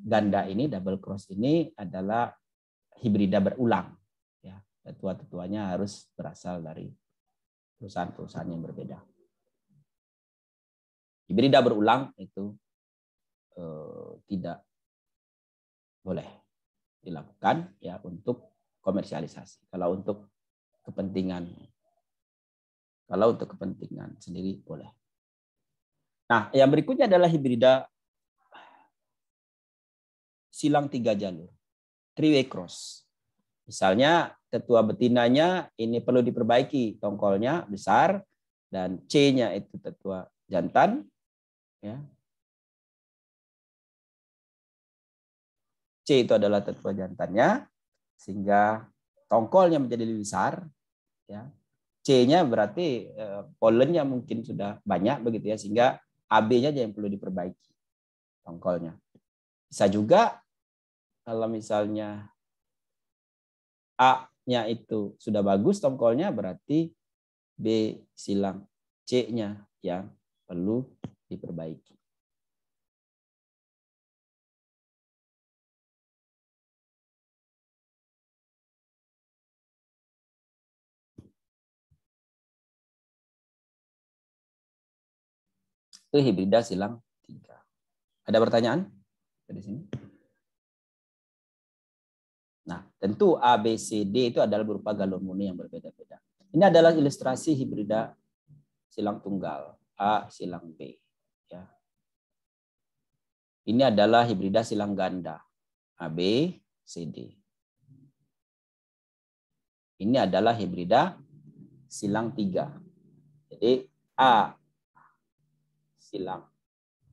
A: ganda ini double cross ini adalah hibrida berulang. Ya, tetua-tetuanya harus berasal dari perusahaan-perusahaan yang berbeda. Hibrida berulang itu tidak boleh dilakukan ya untuk komersialisasi. Kalau untuk kepentingan sendiri boleh. Nah, yang berikutnya adalah hibrida silang 3 jalur, three-way cross. Misalnya tetua betinanya ini perlu diperbaiki, tongkolnya besar dan C-nya itu tetua jantan, ya. C itu adalah tetua jantannya, sehingga tongkolnya menjadi lebih besar. Ya. C-nya berarti polennya mungkin sudah banyak begitu ya, sehingga AB-nya aja yang perlu diperbaiki tongkolnya. Bisa juga kalau misalnya A-nya itu sudah bagus tongkolnya, berarti B silang C-nya yang perlu diperbaiki. Itu hibrida silang 3. Ada pertanyaan dari sini? Nah, tentu A, B, C, D itu adalah berupa galon murni yang berbeda-beda. Ini adalah ilustrasi hibrida silang tunggal A silang B. Ya. Ini adalah hibrida silang ganda AB, CD. Ini adalah hibrida silang 3. Jadi A silang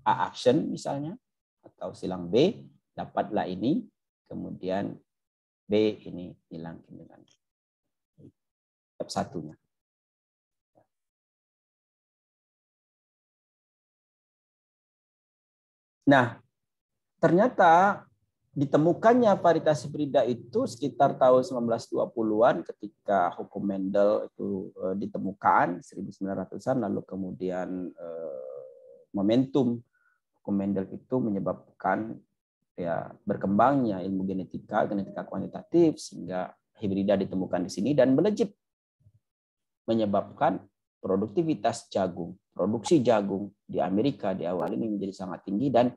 A: A action misalnya atau silang B dapatlah ini, kemudian B ini hilang dengan F1-nya. Nah, ternyata ditemukannya varietas hibrida itu sekitar tahun 1920-an ketika hukum Mendel itu ditemukan 1900-an, lalu kemudian momentum hukum Mendel itu menyebabkan ya berkembangnya ilmu genetika kuantitatif sehingga hibrida ditemukan di sini dan melejit menyebabkan produktivitas jagung, produksi jagung di Amerika di awal ini menjadi sangat tinggi dan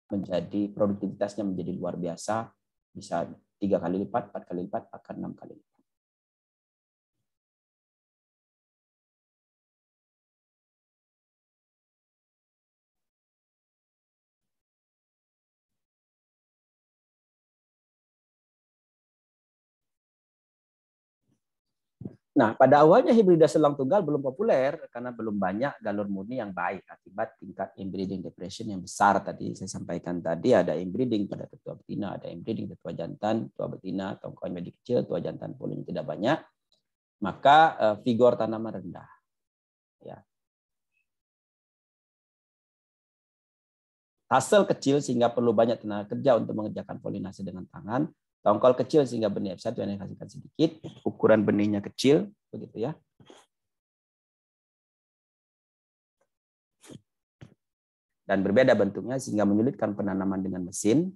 A: menjadi produktivitasnya menjadi luar biasa, bisa 3 kali lipat, 4 kali lipat, bahkan 6 kali lipat. Nah, pada awalnya hibrida selang tunggal belum populer karena belum banyak galur murni yang baik akibat tingkat inbreeding depression yang besar. Tadi saya sampaikan tadi ada inbreeding pada tetua betina, ada inbreeding tetua jantan, tetua betina, tongkol medik kecil, tetua jantan polanya tidak banyak, maka vigor tanaman rendah. Ya. Hasil kecil sehingga perlu banyak tenaga kerja untuk mengerjakan polinasi dengan tangan. Tongkol kecil sehingga benih F1 yang dihasilkan sedikit, ukuran benihnya kecil, begitu ya. Dan berbeda bentuknya sehingga menyulitkan penanaman dengan mesin.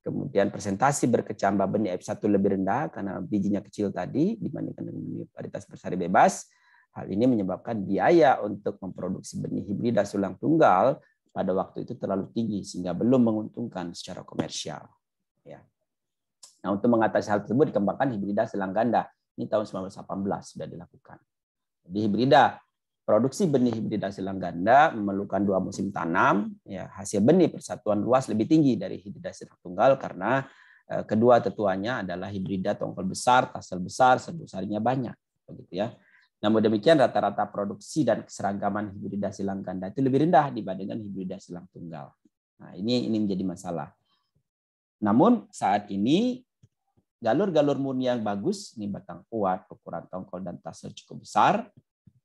A: Kemudian presentasi berkecambah benih F1 lebih rendah karena bijinya kecil tadi dibandingkan dengan benih varietas bersari bebas. Hal ini menyebabkan biaya untuk memproduksi benih hibrida sulang tunggal pada waktu itu terlalu tinggi sehingga belum menguntungkan secara komersial. Ya. Nah, untuk mengatasi hal tersebut dikembangkan hibrida selang ganda. Ini tahun 1918 sudah dilakukan. Jadi hibrida, produksi benih hibrida selang ganda memerlukan 2 musim tanam. Ya, hasil benih persatuan luas lebih tinggi dari hibrida selang tunggal karena kedua tetuanya adalah hibrida tongkol besar, tasel besar, serbuk-sarinya banyak. Begitu ya. Namun demikian rata-rata produksi dan keseragaman hibrida selang ganda itu lebih rendah dibandingkan hibrida selang tunggal. Nah, ini menjadi masalah. Namun saat ini galur-galur murni yang bagus, ini batang kuat, ukuran tongkol dan tasel cukup besar,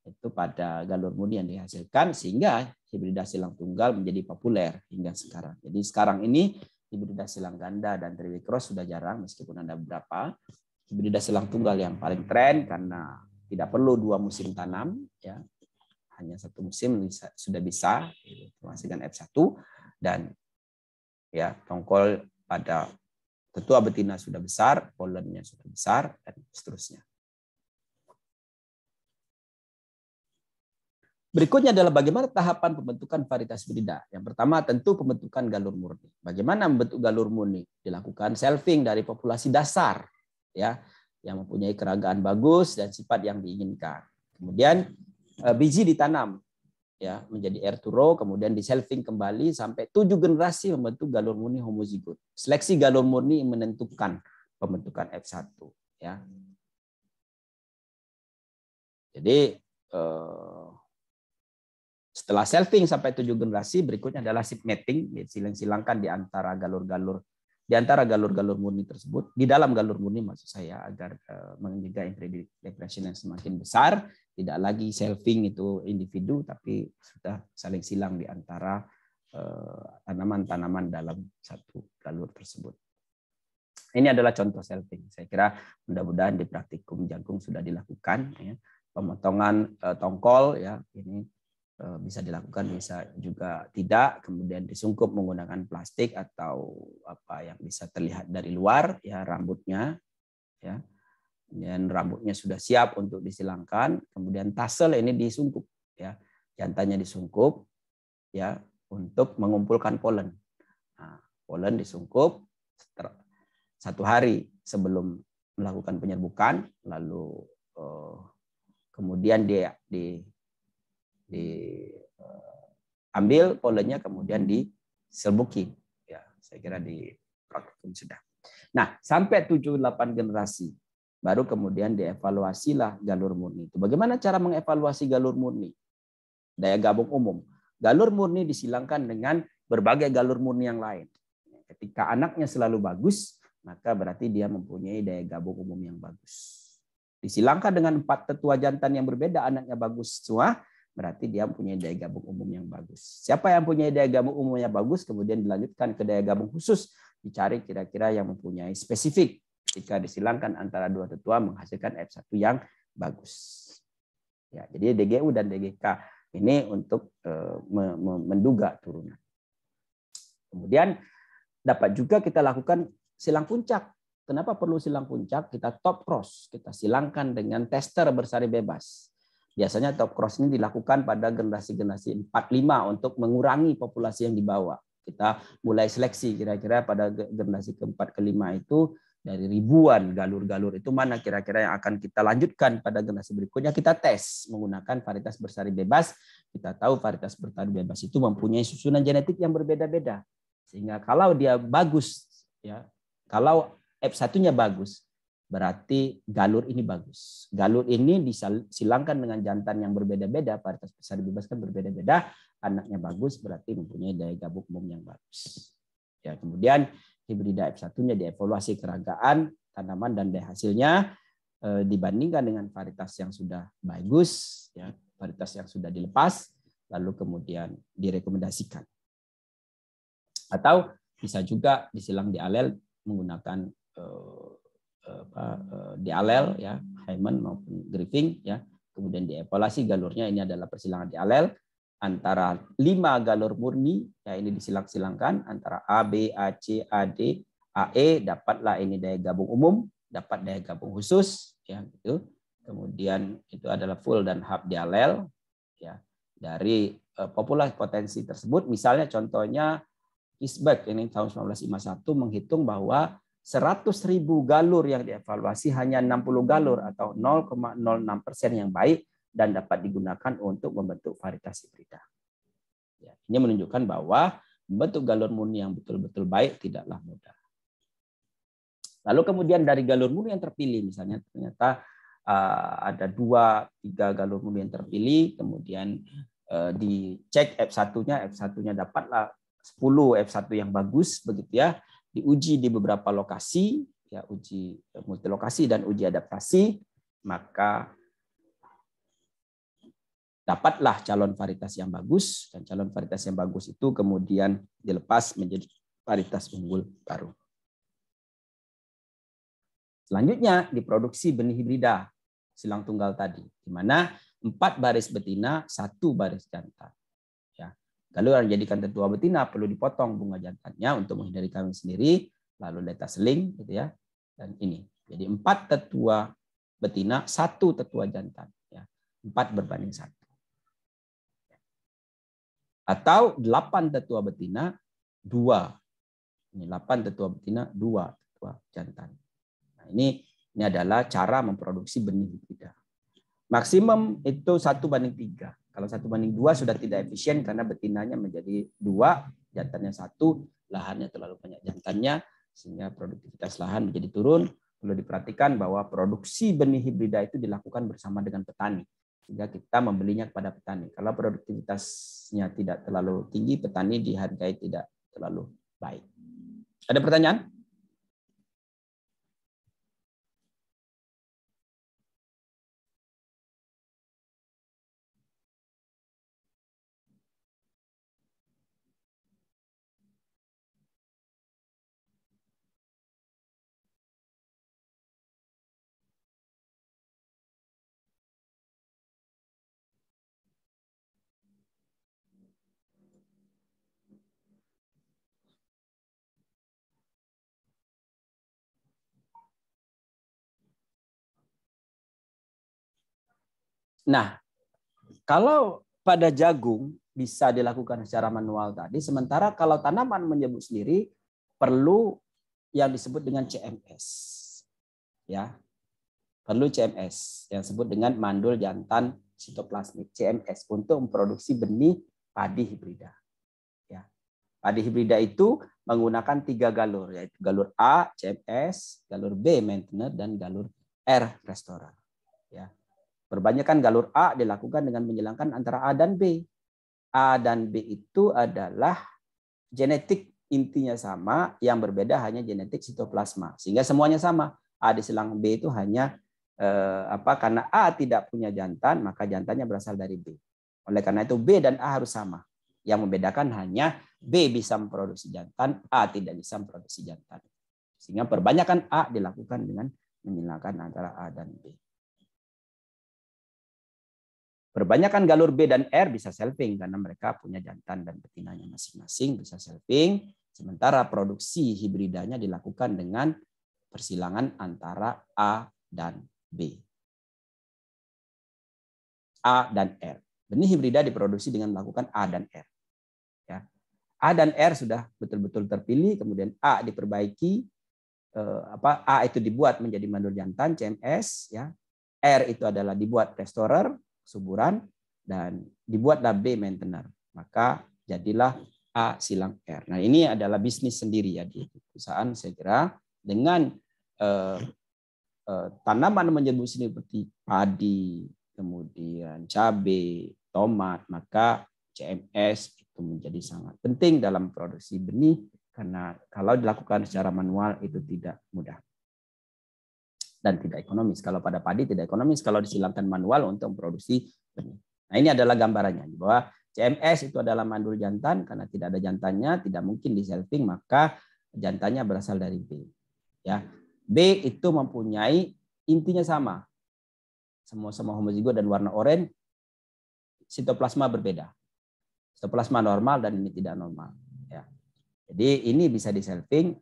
A: itu pada galur murni yang dihasilkan sehingga hibrida silang tunggal menjadi populer hingga sekarang. Jadi sekarang ini hibrida silang ganda dan triwi cross sudah jarang meskipun ada beberapa. Hibrida silang tunggal yang paling tren karena tidak perlu 2 musim tanam, ya hanya 1 musim sudah bisa menghasilkan F1 dan ya tongkol pada tetua betina sudah besar, polennya sudah besar, dan seterusnya. Berikutnya adalah bagaimana tahapan pembentukan varietas hibrida. Yang pertama tentu pembentukan galur murni. Bagaimana membentuk galur murni? Dilakukan selfing dari populasi dasar, ya, yang mempunyai keragaan bagus dan sifat yang diinginkan. Kemudian biji ditanam, ya, menjadi air to row, kemudian diselfing kembali sampai 7 generasi membentuk galur murni homozigot. Seleksi galur murni menentukan pembentukan F1, ya. Jadi setelah selfing sampai 7 generasi, berikutnya adalah seed mating, silang-silangkan di antara galur-galur murni tersebut, di dalam galur murni maksud saya, agar mencegah inbreeding depression yang semakin besar. Tidak lagi selfing itu individu, tapi sudah saling silang di antara tanaman-tanaman dalam satu galur tersebut. Ini adalah contoh selfing. Saya kira mudah-mudahan di praktikum jagung sudah dilakukan. Ya. Pemotongan tongkol, ya ini bisa dilakukan, bisa juga tidak. Kemudian disungkup menggunakan plastik atau apa yang bisa terlihat dari luar, ya rambutnya, ya. Dan rambutnya sudah siap untuk disilangkan, kemudian tasel ini disungkup, ya, jantannya disungkup, ya, untuk mengumpulkan polen. Nah, polen disungkup 1 hari sebelum melakukan penyerbukan, lalu kemudian diambil polennya, kemudian diserbuki. Ya, saya kira di praktikum sudah. Nah, sampai 7-8 generasi. Baru kemudian dievaluasilah galur murni itu. Bagaimana cara mengevaluasi galur murni? Daya gabung umum. Galur murni disilangkan dengan berbagai galur murni yang lain. Ketika anaknya selalu bagus, maka berarti dia mempunyai daya gabung umum yang bagus. Disilangkan dengan 4 tetua jantan yang berbeda, anaknya bagus semua, berarti dia mempunyai daya gabung umum yang bagus. Siapa yang mempunyai daya gabung umumnya bagus, kemudian dilanjutkan ke daya gabung khusus, dicari kira-kira yang mempunyai spesifik. Jika disilangkan antara 2 tetua menghasilkan F1 yang bagus. Ya, jadi DGU dan DGK ini untuk menduga turunan. Kemudian dapat juga kita lakukan silang puncak. Kenapa perlu silang puncak? Kita top cross, kita silangkan dengan tester bersari bebas. Biasanya top cross ini dilakukan pada generasi-generasi 4-5 untuk mengurangi populasi yang dibawa. Kita mulai seleksi kira-kira pada generasi ke-4 ke-5 itu dari ribuan galur-galur itu mana kira-kira yang akan kita lanjutkan pada generasi berikutnya, kita tes menggunakan varietas bersari bebas. Kita tahu varietas bersari bebas itu mempunyai susunan genetik yang berbeda-beda. Sehingga kalau dia bagus, ya, kalau F1-nya bagus, berarti galur ini bagus. Galur ini disilangkan dengan jantan yang berbeda-beda, varietas besar dibebaskan berbeda-beda, anaknya bagus, berarti mempunyai daya gabung umum yang bagus. Ya, kemudian hibrida F1-nya dievaluasi keragaan tanaman dan daya hasilnya dibandingkan dengan varietas yang sudah bagus, ya, varietas yang sudah dilepas, lalu kemudian direkomendasikan. Atau bisa juga disilang di alel menggunakan di alel, ya, Hyman maupun Griffing, ya. Kemudian dievaluasi galurnya, ini adalah persilangan di alel antara 5 galur murni, ya, ini disilang-silangkan antara A, B, A, C, A, D, A, E, dapatlah ini daya gabung umum, dapat daya gabung khusus, ya, gitu. Kemudian itu adalah full dan half di alel, ya, dari populasi potensi tersebut. Misalnya contohnya Isbek ini tahun 1951 menghitung bahwa 100.000 galur yang dievaluasi hanya 60 galur atau 0,06% yang baik dan dapat digunakan untuk membentuk varietas hibrida. Ya, ini menunjukkan bahwa membentuk galur murni yang betul-betul baik tidaklah mudah. Lalu kemudian dari galur murni yang terpilih, misalnya ternyata ada 2-3 galur murni yang terpilih, kemudian dicek F1-nya dapatlah 10 F1 yang bagus, begitu ya. Diuji di beberapa lokasi, ya, uji multilokasi dan uji adaptasi, maka dapatlah calon varietas yang bagus, dan calon varietas yang bagus itu kemudian dilepas menjadi varietas unggul baru. Selanjutnya diproduksi benih hibrida silang tunggal tadi, di mana 4 baris betina, 1 baris jantan. Galur yang dijadikan tetua betina perlu dipotong bunga jantannya untuk menghindari kawin sendiri, lalu letas seling, gitu ya. Dan ini, jadi 4 tetua betina, 1 tetua jantan, ya. 4:1. Atau 8 tetua betina, 2. Ini 8 tetua betina, 2 tetua jantan. Nah, ini adalah cara memproduksi benih hibrida. Maksimum itu 1:3. Kalau 1:2 sudah tidak efisien karena betinanya menjadi 2, jantannya 1, lahannya terlalu banyak jantannya, sehingga produktivitas lahan menjadi turun. Perlu diperhatikan bahwa produksi benih hibrida itu dilakukan bersama dengan petani, sehingga kita membelinya kepada petani. Kalau produktivitasnya tidak terlalu tinggi, petani dihargai tidak terlalu baik. Ada pertanyaan? Nah, kalau pada jagung bisa dilakukan secara manual tadi, sementara kalau tanaman menyebut sendiri perlu yang disebut dengan CMS. Ya. Perlu CMS yang disebut dengan mandul jantan sitoplasmik, CMS, untuk memproduksi benih padi hibrida. Ya. Padi hibrida itu menggunakan 3 galur, yaitu galur A CMS, galur B maintenance, dan galur R restorer. Ya. Perbanyakan galur A dilakukan dengan menjelangkan antara A dan B. A dan B itu adalah genetik intinya sama, yang berbeda hanya genetik sitoplasma. Sehingga semuanya sama. A diselang B itu hanya karena A tidak punya jantan, maka jantannya berasal dari B. Oleh karena itu B dan A harus sama. Yang membedakan hanya B bisa memproduksi jantan, A tidak bisa memproduksi jantan. Sehingga perbanyakan A dilakukan dengan menjelangkan antara A dan B. Perbanyakan galur B dan R bisa selfing karena mereka punya jantan dan betinanya masing-masing, bisa selfing. Sementara produksi hibridanya dilakukan dengan persilangan antara A dan B. A dan R. Benih hibrida diproduksi dengan melakukan A dan R. Ya. A dan R sudah betul-betul terpilih, kemudian A diperbaiki, A itu dibuat menjadi mandul jantan CMS, ya. R itu adalah dibuat restorer suburan, dan dibuatlah B maintainer. Maka jadilah A silang R. Nah, ini adalah bisnis sendiri ya di perusahaan, saya kira, dengan tanaman menyerbuk seperti padi, kemudian cabai, tomat, maka CMS itu menjadi sangat penting dalam produksi benih karena kalau dilakukan secara manual itu tidak mudah dan tidak ekonomis. Kalau pada padi tidak ekonomis kalau disilangkan manual untuk memproduksi benih. Nah, ini adalah gambarannya bahwa CMS itu adalah mandul jantan karena tidak ada jantannya, tidak mungkin di selfing, maka jantannya berasal dari B. Ya. B itu mempunyai intinya sama. Sama-sama homozigot dan warna oranye, sitoplasma berbeda. Sitoplasma normal dan ini tidak normal. Ya. Jadi ini bisa di selfing,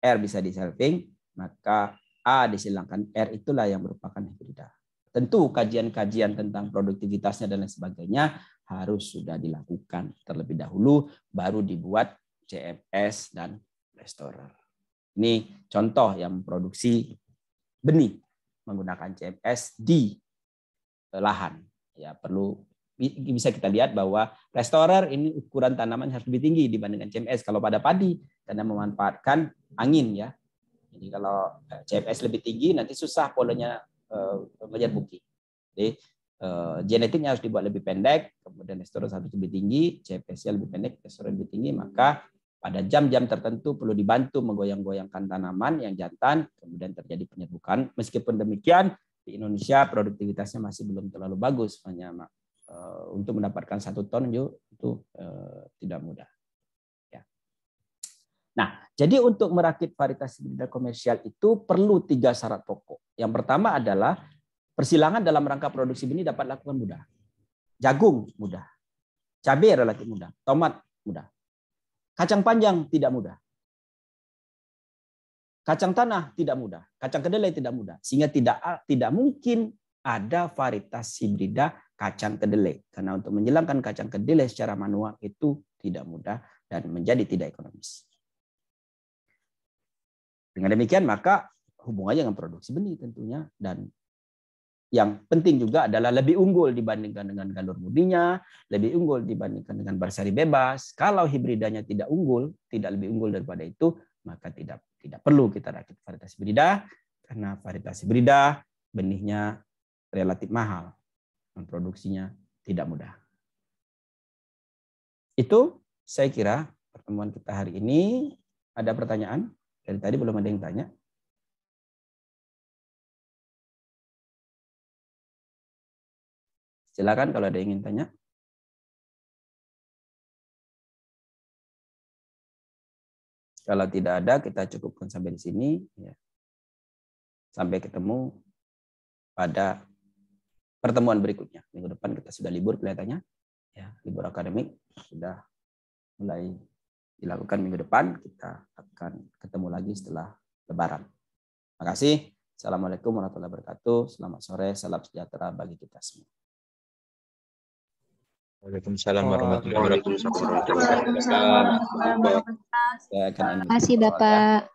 A: R bisa di selfing, maka A disilangkan R itulah yang merupakan hibrida. Tentu kajian-kajian tentang produktivitasnya dan lain sebagainya harus sudah dilakukan terlebih dahulu, baru dibuat CMS dan restorer. Ini contoh yang memproduksi benih menggunakan CMS di lahan. Ya, perlu bisa kita lihat bahwa restorer ini ukuran tanaman harus lebih tinggi dibandingkan CMS kalau pada padi karena memanfaatkan angin ya. Jadi kalau CMS lebih tinggi nanti susah polanya menyerbuki. Jadi genetiknya harus dibuat lebih pendek, kemudian restorer harus lebih tinggi, CMS-nya lebih pendek, restorer lebih tinggi, maka pada jam-jam tertentu perlu dibantu menggoyang-goyangkan tanaman yang jantan, kemudian terjadi penyerbukan. Meskipun demikian, di Indonesia produktivitasnya masih belum terlalu bagus, hanya untuk mendapatkan 1 ton itu tidak mudah. Ya. Nah, jadi untuk merakit varietas hibrida komersial itu perlu 3 syarat pokok. Yang pertama adalah persilangan dalam rangka produksi benih dapat dilakukan mudah. Jagung mudah, cabai relatif mudah, tomat mudah. Kacang panjang tidak mudah. Kacang tanah tidak mudah. Kacang kedelai tidak mudah. Sehingga tidak mungkin ada varietas hibrida kacang kedelai. Karena untuk menjelangkan kacang kedelai secara manual itu tidak mudah dan menjadi tidak ekonomis. Dengan demikian maka hubungannya dengan produksi benih tentunya. Dan yang penting juga adalah lebih unggul dibandingkan dengan galur murninya, lebih unggul dibandingkan dengan barsari bebas. Kalau hibridanya tidak unggul, tidak lebih unggul daripada itu, maka tidak perlu kita rakit varietas hibrida karena varietas hibrida benihnya relatif mahal, memproduksinya tidak mudah. Itu saya kira pertemuan kita hari ini. Ada pertanyaan? Dari tadi belum ada yang tanya. Silakan kalau ada yang ingin tanya. Kalau tidak ada, kita cukupkan sampai di sini. Ya. Sampai ketemu pada pertemuan berikutnya. Minggu depan kita sudah libur kelihatannya. Ya, libur akademik sudah mulai dilakukan minggu depan. Kita akan ketemu lagi setelah Lebaran. Terima kasih. Assalamualaikum warahmatullahi wabarakatuh. Selamat sore, salam sejahtera bagi kita semua.
B: Waalaikumsalam warahmatullahi wabarakatuh.
C: Waalaikumsalam warahmatullahi wabarakatuh.
A: Terima
C: kasih Bapak.